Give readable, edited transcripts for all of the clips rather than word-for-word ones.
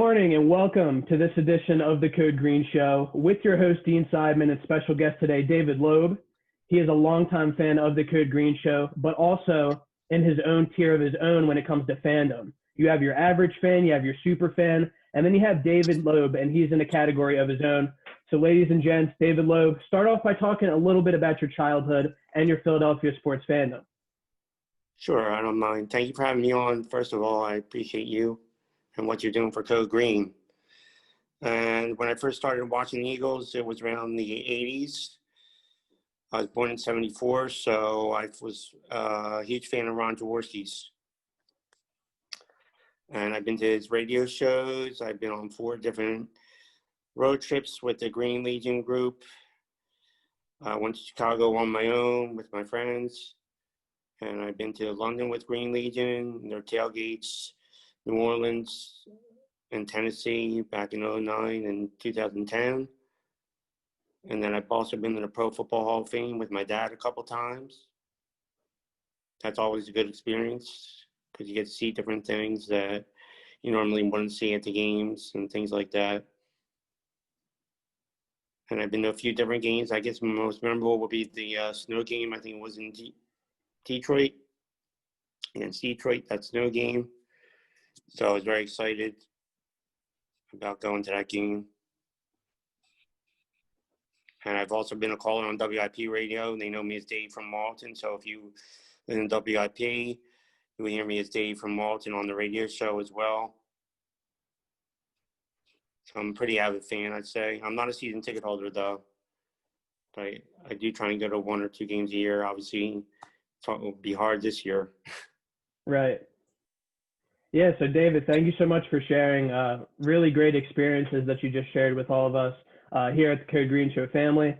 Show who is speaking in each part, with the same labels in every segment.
Speaker 1: morning and welcome to this edition of the Code Green Show with your host, Dean Seidman, and special guest today, David Loeb. He is a longtime fan of the Code Green Show, but also in his own tier of his own when it comes to fandom. You have your average fan, you have your super fan, and then you have David Loeb, and he's in a category of his own. So ladies and gents, David Loeb, start off by talking a little bit about your childhood and your Philadelphia sports fandom.
Speaker 2: Sure, I don't mind. Thank you for having me on. First of all, I appreciate you and what you're doing for Code Green. And when I first started watching the Eagles, it was around the 80s. I was born in 74, so I was a huge fan of Ron Jaworski's. And I've been to his radio shows. I've been on 4 different road trips with the Green Legion group. I went to Chicago on my own with my friends. And I've been to London with Green Legion, their tailgates, New Orleans and Tennessee back in 2009 and 2010. And then I've also been to the Pro Football Hall of Fame with my dad a couple times. That's always a good experience because you get to see different things that you normally wouldn't see at the games and things like that. And I've been to a few different games. I guess my most memorable will be the snow game. I think it was in Detroit, against Detroit, that snow game. So I was very excited about going to that game. And I've also been a caller on WIP radio. They know me as Dave from Malton. So if you live in WIP, you will hear me as Dave from Malton on the radio show as well. So I'm a pretty avid fan, I'd say. I'm not a season ticket holder, though. But I do try and go to 1 or 2 games a year. Obviously, it will be hard this year.
Speaker 1: Right. Yeah, so David, thank you so much for sharing really great experiences that you just shared with all of us here at the Code Green Show family.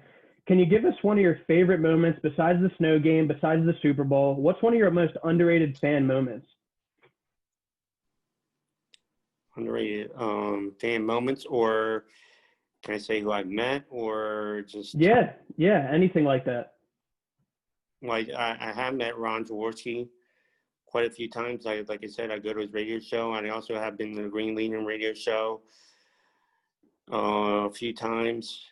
Speaker 1: Can you give us one of your favorite moments besides the snow game, besides the Super Bowl? What's one of your most underrated fan moments?
Speaker 2: Underrated fan moments, or can I say who I've met, or just?
Speaker 1: Yeah, anything like that.
Speaker 2: Like I have met Ron Jaworski quite a few times. Like I said, I go to his radio show, and I also have been to the Green Legion radio show a few times.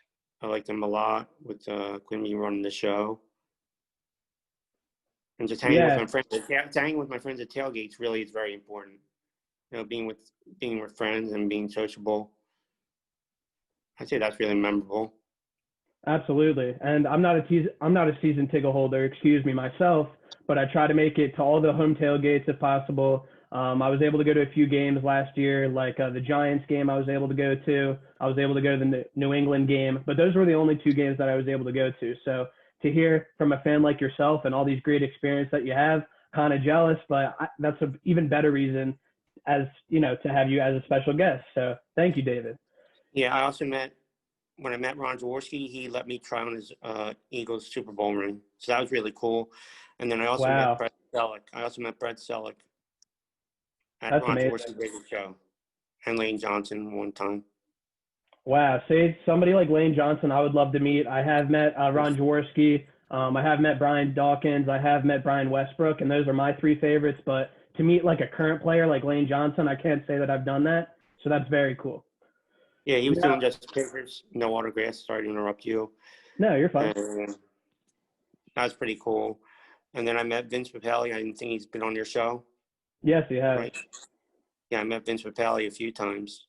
Speaker 2: I like them a lot with Quimby running the show. And just hanging with my friends. Hanging with my friends at tailgates really is very important. You know, being with friends and being sociable. I'd say that's really memorable.
Speaker 1: Absolutely. And I'm not a season ticket holder, myself, but I try to make it to all the home tailgates if possible. I was able to go to a few games last year, like the Giants game I was able to go to. I was able to go to the New England game, but those were the only 2 games that I was able to go to. So to hear from a fan like yourself and all these great experiences that you have, kind of jealous, but that's an even better reason as, you know, to have you as a special guest. So thank you, David.
Speaker 2: Yeah, I also when I met Ron Jaworski, he let me try on his Eagles Super Bowl ring. So that was really cool. And then I also met Brent Selleck. At
Speaker 1: That's
Speaker 2: Ron
Speaker 1: amazing.
Speaker 2: Jaworski's radio show. And Lane Johnson one time.
Speaker 1: Wow. See, somebody like Lane Johnson, I would love to meet. I have met Ron Jaworski. I have met Brian Dawkins. I have met Brian Westbrook, and those are my 3 favorites. But to meet like a current player like Lane Johnson, I can't say that I've done that. So that's very cool.
Speaker 2: Yeah, he was doing just papers, no autographs. Sorry to interrupt you.
Speaker 1: No, you're fine.
Speaker 2: And that was pretty cool. And then I met Vince Papale. I didn't think he's been on your show.
Speaker 1: Yes, he has.
Speaker 2: Right? Yeah, I met Vince Papale a few times.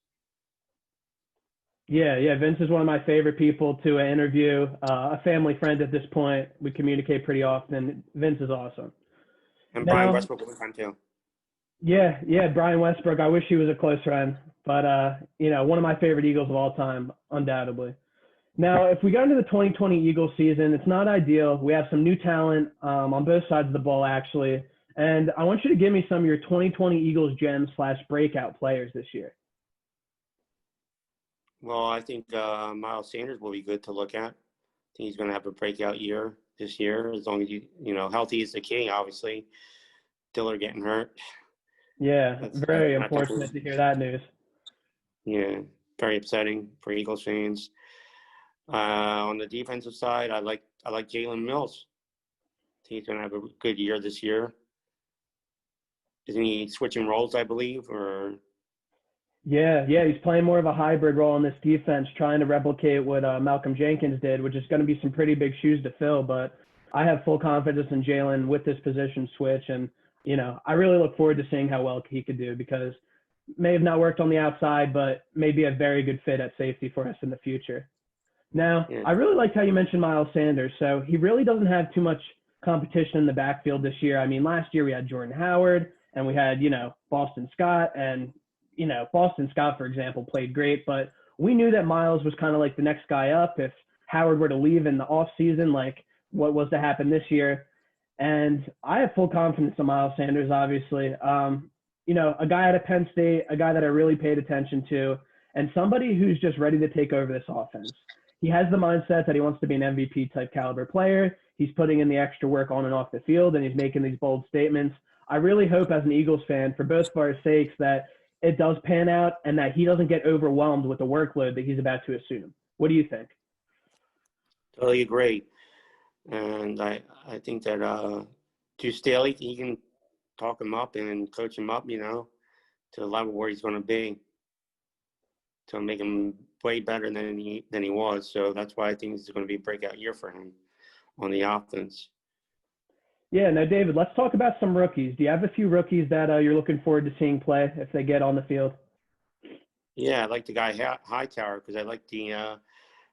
Speaker 1: Yeah. Vince is one of my favorite people to interview. A family friend at this point. We communicate pretty often. Vince is awesome.
Speaker 2: And Brian Westbrook one time too.
Speaker 1: Yeah, Brian Westbrook. I wish he was a close friend, but you know, one of my favorite Eagles of all time, undoubtedly. Now, if we go into the 2020 Eagles season, it's not ideal. We have some new talent on both sides of the ball, actually. And I want you to give me some of your 2020 Eagles gems / breakout players this year.
Speaker 2: Well, I think Miles Sanders will be good to look at. I think he's going to have a breakout year this year, as long as you know, healthy is the key, obviously. Diller getting hurt.
Speaker 1: Yeah, very unfortunate to hear that news.
Speaker 2: Yeah, very upsetting for Eagles fans. On the defensive side, I like Jalen Mills. I think he's going to have a good year this year. Isn't he switching roles, I believe, or
Speaker 1: Yeah, he's playing more of a hybrid role in this defense, trying to replicate what Malcolm Jenkins did, which is going to be some pretty big shoes to fill. But I have full confidence in Jalen with this position switch, and I really look forward to seeing how well he could do because may have not worked on the outside, but may be a very good fit at safety for us in the future. Now,
Speaker 2: Yeah.
Speaker 1: I really liked how you mentioned Miles Sanders. So he really doesn't have too much competition in the backfield this year. I mean, last year we had Jordan Howard and we had, Boston Scott. And, Boston Scott, for example, played great. But we knew that Miles was kind of like the next guy up. If Howard were to leave in the offseason, like what was to happen this year. And I have full confidence in Miles Sanders, obviously. A guy out of Penn State, a guy that I really paid attention to, and somebody who's just ready to take over this offense. He has the mindset that he wants to be an MVP type caliber player. He's putting in the extra work on and off the field, and he's making these bold statements. I really hope as an Eagles fan, for both of our sakes, that it does pan out and that he doesn't get overwhelmed with the workload that he's about to assume. What do you think?
Speaker 2: Totally agree. And I think that to Staley, he can talk him up and coach him up, to the level where he's going to be, to make him way better than he was. So that's why I think it's going to be a breakout year for him on the offense.
Speaker 1: Yeah, now, David, let's talk about some rookies. Do you have a few rookies that you're looking forward to seeing play if they get on the field?
Speaker 2: Yeah, I like the guy Hightower because I like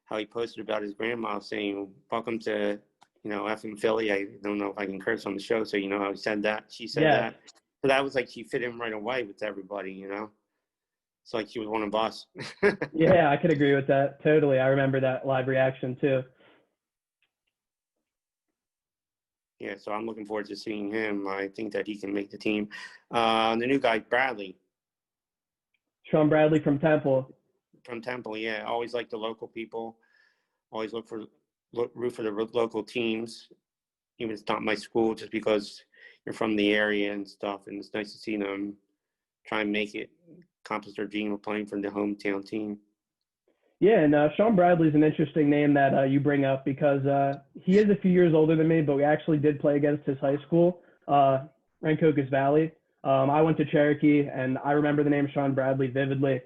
Speaker 2: how he posted about his grandma saying, "Welcome to, effing Philly." I don't know if I can curse on the show, so how he said that. She said that. So that was like she fit in right away with everybody, It's like she was one of us.
Speaker 1: Yeah, I could agree with that. Totally. I remember that live reaction too.
Speaker 2: Yeah, so I'm looking forward to seeing him. I think that he can make the team. The new guy, Bradley.
Speaker 1: Sean Bradley from Temple.
Speaker 2: From Temple, yeah. Always like the local people. Always root for the local teams. Even if it's not my school, just because you're from the area and stuff. And it's nice to see them try and accomplish their dream of playing for the hometown team.
Speaker 1: Yeah, and Sean Bradley's an interesting name that you bring up because he is a few years older than me, but we actually did play against his high school, Rancocas Valley. I went to Cherokee, and I remember the name Sean Bradley vividly.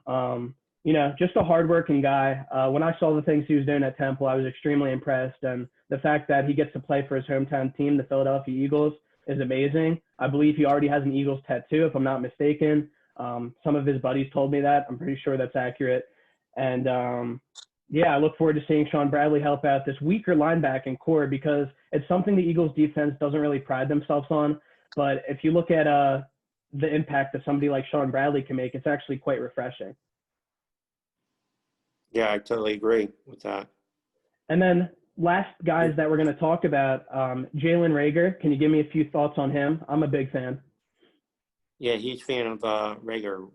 Speaker 1: Just a hardworking guy. When I saw the things he was doing at Temple, I was extremely impressed. And the fact that he gets to play for his hometown team, the Philadelphia Eagles, is amazing. I believe he already has an Eagles tattoo, if I'm not mistaken. Some of his buddies told me that. I'm pretty sure that's accurate. And I look forward to seeing Sean Bradley help out this weaker linebacking core because it's something the Eagles defense doesn't really pride themselves on. But if you look at the impact that somebody like Sean Bradley can make, it's actually quite refreshing.
Speaker 2: Yeah, I totally agree with that.
Speaker 1: And then last guys that we're going to talk about, Jalen Reagor. Can you give me a few thoughts on him? I'm a big fan.
Speaker 2: Yeah, huge fan of Reagor.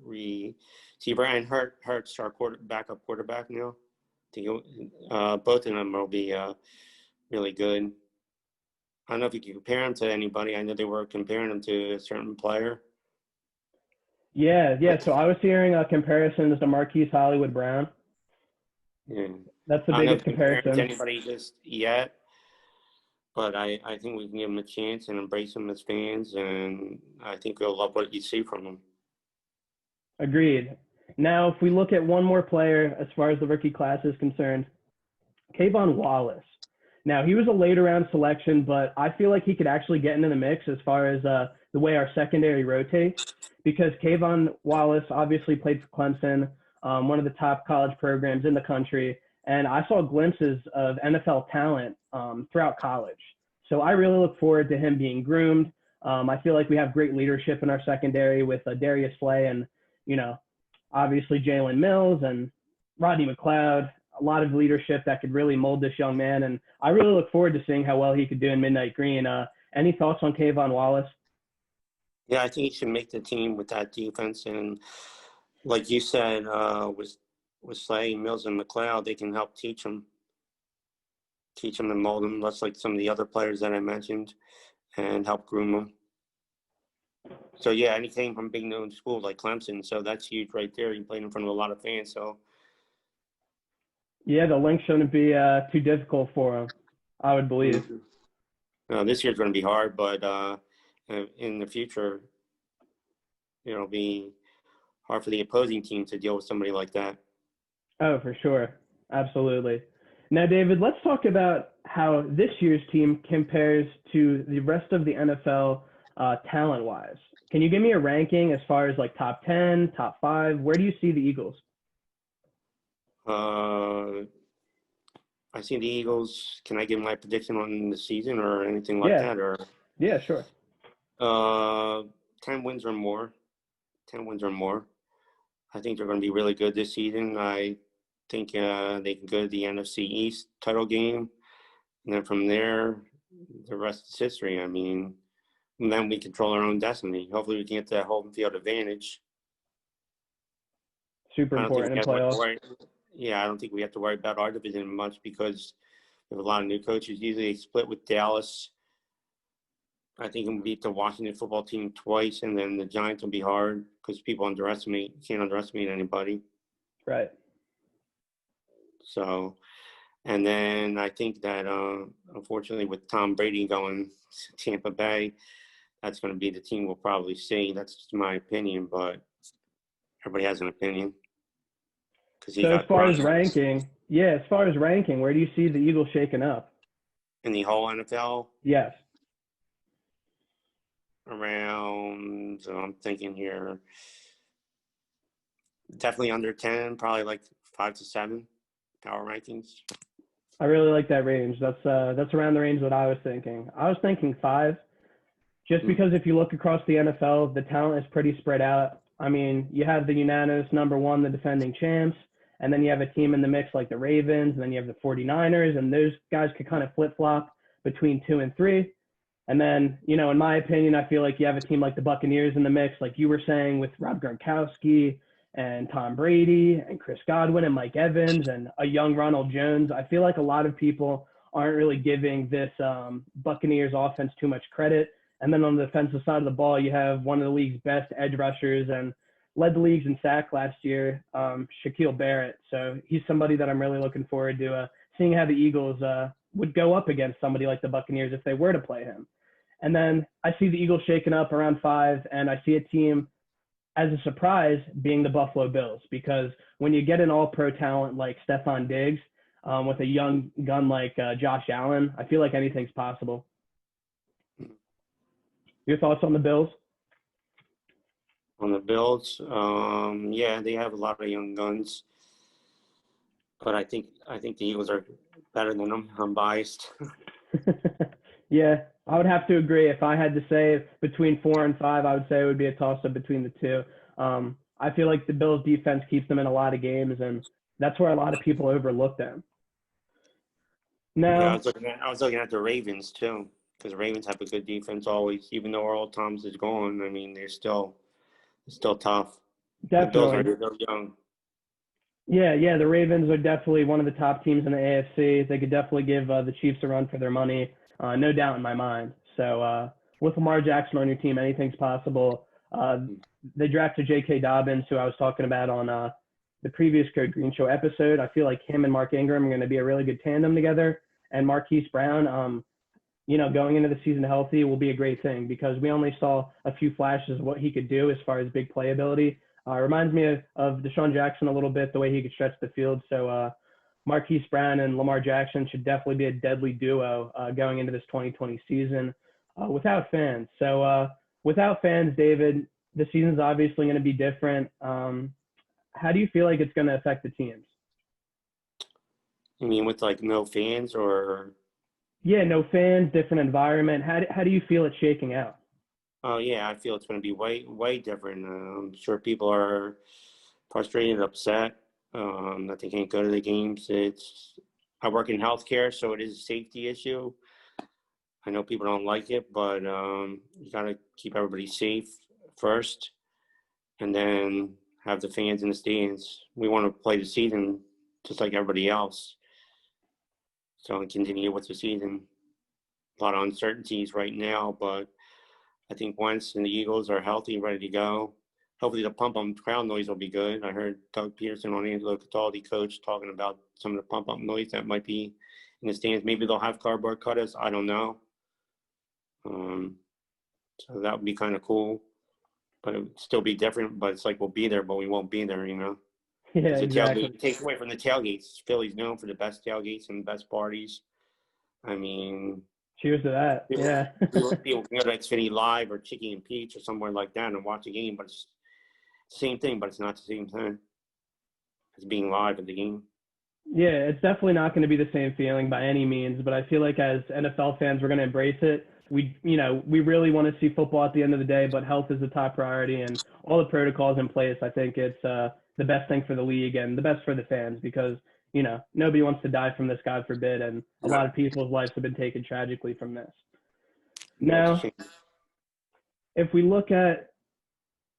Speaker 2: See Brian Hurts, our backup quarterback now. I think both of them will be really good. I don't know if you can compare him to anybody. I know they were comparing him to a certain player.
Speaker 1: Yeah. So I was hearing comparisons to Marquise Hollywood Brown.
Speaker 2: Yeah.
Speaker 1: That's the biggest comparison.
Speaker 2: To anybody just yet, but I think we can give him a chance and embrace him as fans, and I think we'll love what you see from him.
Speaker 1: Agreed. Now, if we look at one more player as far as the rookie class is concerned, Kayvon Wallace. Now, he was a later round selection, but I feel like he could actually get into the mix as far as the way our secondary rotates, because Kayvon Wallace obviously played for Clemson, one of the top college programs in the country, and I saw glimpses of NFL talent throughout college. So I really look forward to him being groomed. I feel like we have great leadership in our secondary with Darius Slay and, obviously Jalen Mills and Rodney McLeod. A lot of leadership that could really mold this young man. And I really look forward to seeing how well he could do in Midnight Green. Any thoughts on Kayvon Wallace?
Speaker 2: Yeah, I think he should make the team with that defense. And like you said, with Slay, Mills, and McLeod, they can help teach him and mold him, just like some of the other players that I mentioned, and help groom them. So, yeah, and he came from big known schools like Clemson, so that's huge right there. He played in front of a lot of fans, so.
Speaker 1: Yeah, the link shouldn't be too difficult for him, I would believe.
Speaker 2: This year's going to be hard, but in the future, it'll be hard for the opposing team to deal with somebody like that.
Speaker 1: Oh, for sure. Absolutely. Now, David, let's talk about how this year's team compares to the rest of the NFL talent-wise. Can you give me a ranking as far as like top 10, top 5? Where do you see the Eagles?
Speaker 2: I see the Eagles. Can I give my prediction on the season or anything like
Speaker 1: Yeah.
Speaker 2: that? Or
Speaker 1: Yeah, sure.
Speaker 2: 10 wins or more. 10 wins or more. I think they're going to be really good this season. I think they can go to the NFC East title game. And then from there, the rest is history. I mean, and then we control our own destiny. Hopefully we can get that home field advantage.
Speaker 1: Super
Speaker 2: I don't think
Speaker 1: important
Speaker 2: we
Speaker 1: in
Speaker 2: have to
Speaker 1: playoffs.
Speaker 2: worry. Yeah, I don't think we have to worry about our division much because we have a lot of new coaches. Usually they split with Dallas. I think we'll beat the Washington football team twice, and then the Giants will be hard because people can't underestimate anybody.
Speaker 1: Right.
Speaker 2: So, and then I think that unfortunately with Tom Brady going to Tampa Bay, that's going to be the team we'll probably see. That's just my opinion, but everybody has an opinion.
Speaker 1: So as far as ranking, where do you see the Eagles shaking up?
Speaker 2: In the whole NFL?
Speaker 1: Yes.
Speaker 2: Around, so I'm thinking here, definitely under 10, probably like 5 to 7 power rankings.
Speaker 1: I really like that range. That's around the range that I was thinking. I was thinking 5, just because if you look across the NFL, the talent is pretty spread out. I mean, you have the unanimous number 1, the defending champs, and then you have a team in the mix like the Ravens, and then you have the 49ers, and those guys could kind of flip-flop between 2 and 3. And then, in my opinion, I feel like you have a team like the Buccaneers in the mix, like you were saying, with Rob Gronkowski and Tom Brady and Chris Godwin and Mike Evans and a young Ronald Jones. I feel like a lot of people aren't really giving this Buccaneers offense too much credit. And then on the defensive side of the ball, you have one of the league's best edge rushers and led the leagues in sack last year, Shaquille Barrett. So he's somebody that I'm really looking forward to seeing how the Eagles would go up against somebody like the Buccaneers if they were to play him. And then I see the Eagles shaking up around 5, and I see a team as a surprise being the Buffalo Bills, because when you get an all-pro talent like Stephon Diggs with a young gun like Josh Allen, I feel like anything's possible. Your thoughts on the Bills?
Speaker 2: On the Bills, yeah, they have a lot of young guns, but I think the Eagles are better than them. I'm biased.
Speaker 1: Yeah, I would have to agree. If I had to say between 4 and 5, I would say it would be a toss-up between the two. I feel like the Bills' defense keeps them in a lot of games, and that's where a lot of people overlook them. Now,
Speaker 2: Yeah, I was looking at the Ravens too, because the Ravens have a good defense always, even though Earl Thomas is gone. I mean, they're still tough.
Speaker 1: definitely.
Speaker 2: The Bills are young.
Speaker 1: Yeah, the Ravens are definitely one of the top teams in the AFC. They could definitely give the Chiefs a run for their money, no doubt in my mind. So with Lamar Jackson on your team, anything's possible. They drafted J.K. Dobbins, who I was talking about on the previous Code Green Show episode. I feel like him and Mark Ingram are going to be a really good tandem together. And Marquise Brown, going into the season healthy will be a great thing, because we only saw a few flashes of what he could do as far as big playability. Reminds me of Deshaun Jackson a little bit, the way he could stretch the field. So Marquise Brown and Lamar Jackson should definitely be a deadly duo going into this 2020 season without fans. So without fans, David, the season's obviously going to be different. How do you feel like it's going to affect the teams?
Speaker 2: You mean with like no fans or?
Speaker 1: Yeah, no fans, different environment. How do you feel it's shaking out?
Speaker 2: Oh yeah, I feel it's going to be way different. I'm sure people are frustrated, upset that they can't go to the games. I work in healthcare, so it is a safety issue. I know people don't like it, but you got to keep everybody safe first, and then have the fans in the stands. We want to play the season just like everybody else. So continue with the season. A lot of uncertainties right now, but I think Wentz and the Eagles are healthy, ready to go. Hopefully the pump-up crowd noise will be good. I heard Doug Peterson on Angelo Cataldi, coach, talking about some of the pump-up noise that might be in the stands. Maybe they'll have cardboard cutters. I don't know. So that would be kind of cool. but it would still be different. But it's like we'll be there, but we won't be there,
Speaker 1: Yeah,
Speaker 2: Because the
Speaker 1: exactly.
Speaker 2: tailgate takes away from the tailgates. Philly's known for the best tailgates and best parties. I mean,
Speaker 1: Cheers to that. Yeah.
Speaker 2: people can go to Xfinity Live or Chicky and Peach or somewhere like that and watch a game, but it's the same thing, but it's not the same thing as being live at the game.
Speaker 1: Yeah, it's definitely not going to be the same feeling by any means, but I feel like as NFL fans, we're going to embrace it. We really want to see football at the end of the day, but health is the top priority, and all the protocols in place. I think it's the best thing for the league and the best for the fans because, nobody wants to die from this, God forbid, and a lot of people's lives have been taken tragically from this. Now, if we look at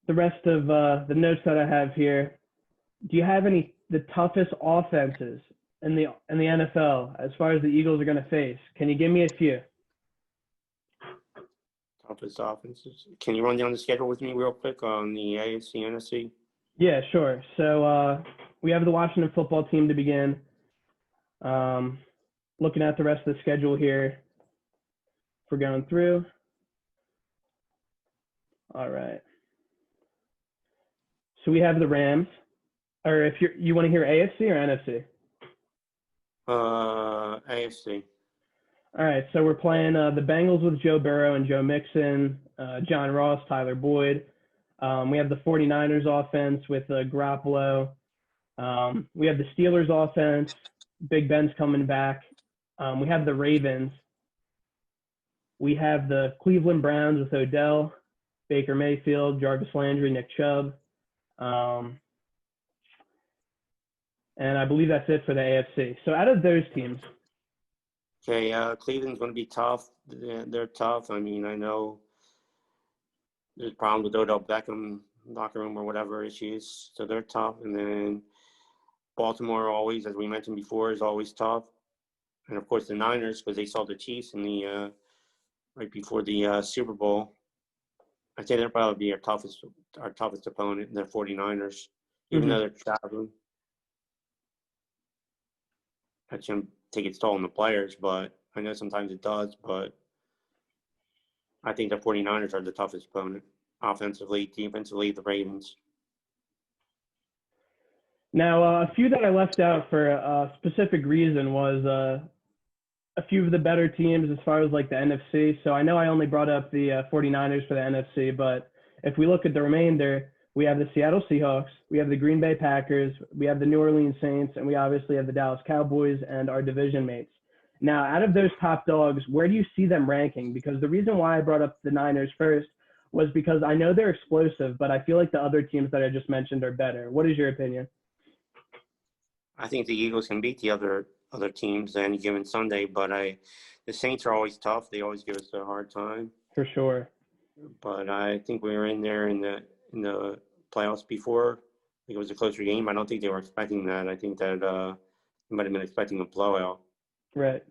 Speaker 1: the rest of the notes that I have here, do you have the toughest offenses in the NFL as far as the Eagles are going to face? Can you give me a few?
Speaker 2: Toughest offenses. Can you run down the schedule with me real quick on the AFC, NFC?
Speaker 1: Yeah, sure. So we have the Washington football team to begin. Looking at the rest of the schedule here, if we're going through. All right. So we have the Rams. Or if you want to hear AFC or NFC?
Speaker 2: AFC.
Speaker 1: All right, so we're playing the Bengals with Joe Burrow and Joe Mixon, John Ross, Tyler Boyd. We have the 49ers offense with Garoppolo. We have the Steelers offense. Big Ben's coming back. We have the Ravens. We have the Cleveland Browns with Odell, Baker Mayfield, Jarvis Landry, Nick Chubb. And I believe that's it for the AFC. So out of those teams.
Speaker 2: Okay, Cleveland's going to be tough. They're tough. I mean, I know there's problems with Odell Beckham locker room or whatever issues. So they're tough. And then Baltimore always, as we mentioned before, is always tough. And, of course, the Niners, because they saw the Chiefs in the right before the Super Bowl. I think they'll probably be our toughest opponent, the 49ers, even though they're traveling. That shouldn't take its toll on the players, but I know sometimes it does. But I think the 49ers are the toughest opponent, offensively, defensively, the Ravens.
Speaker 1: Now, a few that I left out for a specific reason was a few of the better teams as far as like the NFC. So I know I only brought up the 49ers for the NFC, but if we look at the remainder, we have the Seattle Seahawks, we have the Green Bay Packers, we have the New Orleans Saints, and we obviously have the Dallas Cowboys and our division mates. Now, out of those top dogs, where do you see them ranking? Because the reason why I brought up the Niners first was because I know they're explosive, but I feel like the other teams that I just mentioned are better. What is your opinion?
Speaker 2: I think the Eagles can beat the other teams any given Sunday, but the Saints are always tough. They always give us a hard time.
Speaker 1: For sure.
Speaker 2: But I think we were in there in the playoffs before. I think it was a closer game. I don't think they were expecting that. I think that they might have been expecting a blowout.
Speaker 1: Right.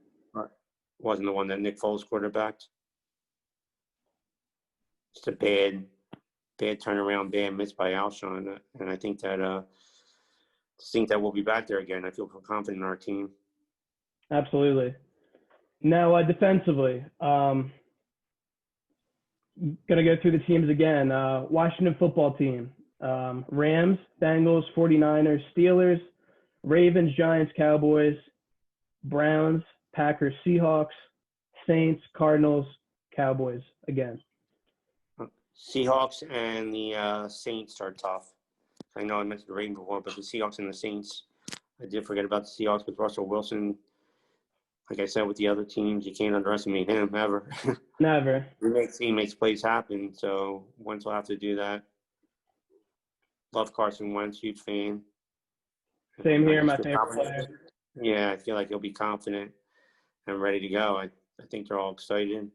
Speaker 2: Wasn't the one that Nick Foles quarterbacked. Just a bad turnaround, bad miss by Alshon. And I think that we'll be back there again. I feel confident in our team.
Speaker 1: Absolutely. Now, defensively, going to go through the teams again. Washington football team, Rams, Bengals, 49ers, Steelers, Ravens, Giants, Cowboys, Browns, Packers, Seahawks, Saints, Cardinals, Cowboys again.
Speaker 2: Seahawks and the Saints are tough. I know I mentioned the Ravens before, but the Seahawks and the Saints, I did forget about the Seahawks with Russell Wilson. Like I said, with the other teams, you can't underestimate him ever.
Speaker 1: Never.
Speaker 2: He makes plays happen, so Wentz will have to do that. Love Carson Wentz, huge fan.
Speaker 1: Same here, my favorite player.
Speaker 2: Yeah, I feel like he'll be confident and ready to go. I think they're all excited.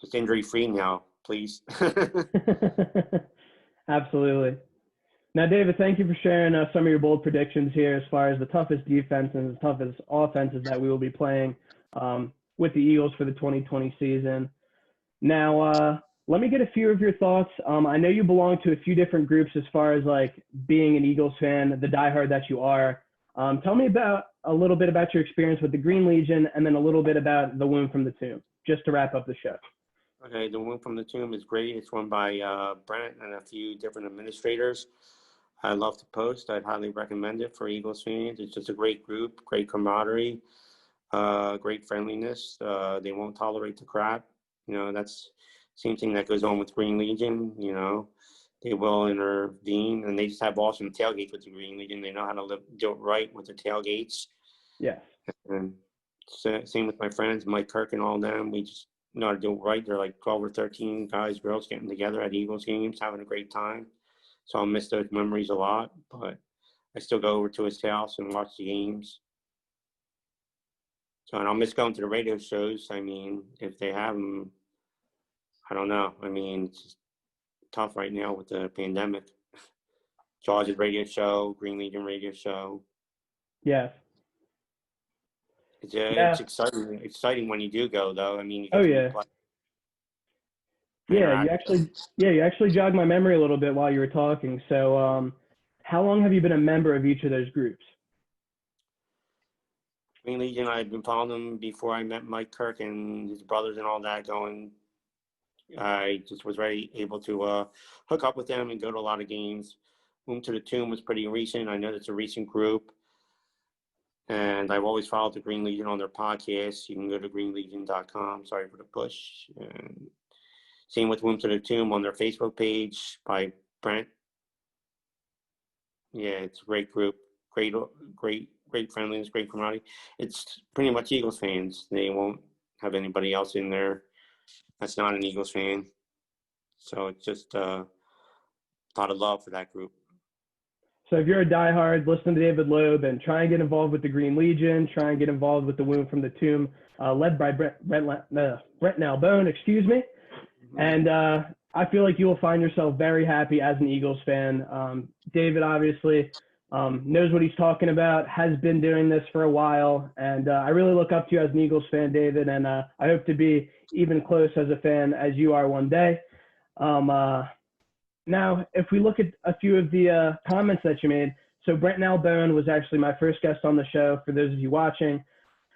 Speaker 2: Just injury-free now, please.
Speaker 1: Absolutely. Now, David, thank you for sharing some of your bold predictions here as far as the toughest defense and the toughest offenses that we will be playing with the Eagles for the 2020 season. Now, let me get a few of your thoughts. I know you belong to a few different groups as far as like being an Eagles fan, the diehard that you are. Tell me a little bit about your experience with the Green Legion and then a little bit about the Womb from the Tomb, just to wrap up the show.
Speaker 2: Okay, the Womb from the Tomb is great. It's run by Brent and a few different administrators. I love to post. I'd highly recommend it for Eagles fans. It's just a great group, great camaraderie, great friendliness. They won't tolerate the crap. You know, that's same thing that goes on with Green Legion. You know, they will intervene, and they just have awesome tailgates with the Green Legion. They know how to do it right with the tailgates.
Speaker 1: Yeah.
Speaker 2: And same with my friends, Mike Kirk and all them. We just know how to do it right. They're like 12 or 13 guys, girls getting together at Eagles games, having a great time. So I'll miss those memories a lot, but I still go over to his house and watch the games. So, and I'll miss going to the radio shows. I mean, if they have them, I don't know. I mean, it's just tough right now with the pandemic. George's radio show, Green Legion radio show.
Speaker 1: Yeah.
Speaker 2: It's exciting when you do go, though. I mean, you
Speaker 1: Oh,
Speaker 2: get to
Speaker 1: yeah.
Speaker 2: play.
Speaker 1: Yeah, you actually jogged my memory a little bit while you were talking. So, how long have you been a member of each of those groups?
Speaker 2: Green Legion, I've been following them before I met Mike Kirk and his brothers and all that going. I just was able to hook up with them and go to a lot of games. Womb to the Tomb was pretty recent. I know that's a recent group. And I've always followed the Green Legion on their podcast. You can go to greenlegion.com. Sorry for the push. And same with Womb to the Tomb on their Facebook page by Brent. Yeah, it's a great group. Great friendliness, great camaraderie. It's pretty much Eagles fans. They won't have anybody else in there that's not an Eagles fan. So it's just a lot of love for that group.
Speaker 1: So if you're a diehard, listen to David Loeb and try and get involved with the Green Legion, try and get involved with the Womb from the Tomb, led by Brent Nalbone, excuse me. And I feel like you will find yourself very happy as an Eagles fan. David obviously knows what he's talking about, has been doing this for a while, and I really look up to you as an Eagles fan, David, and I hope to be even close as a fan as you are one day. Now, if we look at a few of the comments that you made, so Brent Nalbone was actually my first guest on the show, for those of you watching,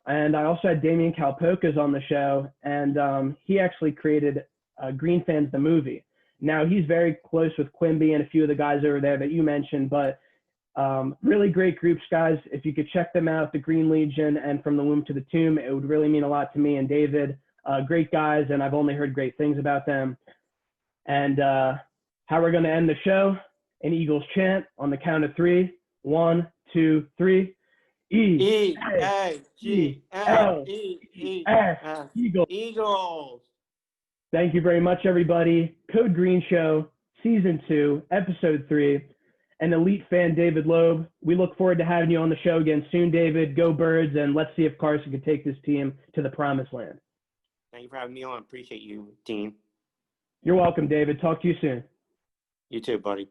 Speaker 1: and I also had Damien Kalpokas on the show, and he actually created Green Fans the movie. Now, he's very close with Quimby and a few of the guys over there that you mentioned, but really great groups, guys. If you could check them out, the Green Legion and From the Womb to the Tomb, it would really mean a lot to me and David. Great guys, and I've only heard great things about them. And how we're going to end the show, an Eagles chant on the count of 3. 1, 2, 3. E-A-G-L-E-E-S,
Speaker 2: Eagles.
Speaker 1: Thank you very much, everybody. Code Green Show, Season 2, Episode 3. And Elite fan David Loeb. We look forward to having you on the show again soon, David. Go Birds, and let's see if Carson can take this team to the promised land.
Speaker 2: Thank you for having me on. Appreciate you, team.
Speaker 1: You're welcome, David. Talk to you soon.
Speaker 2: You too, buddy.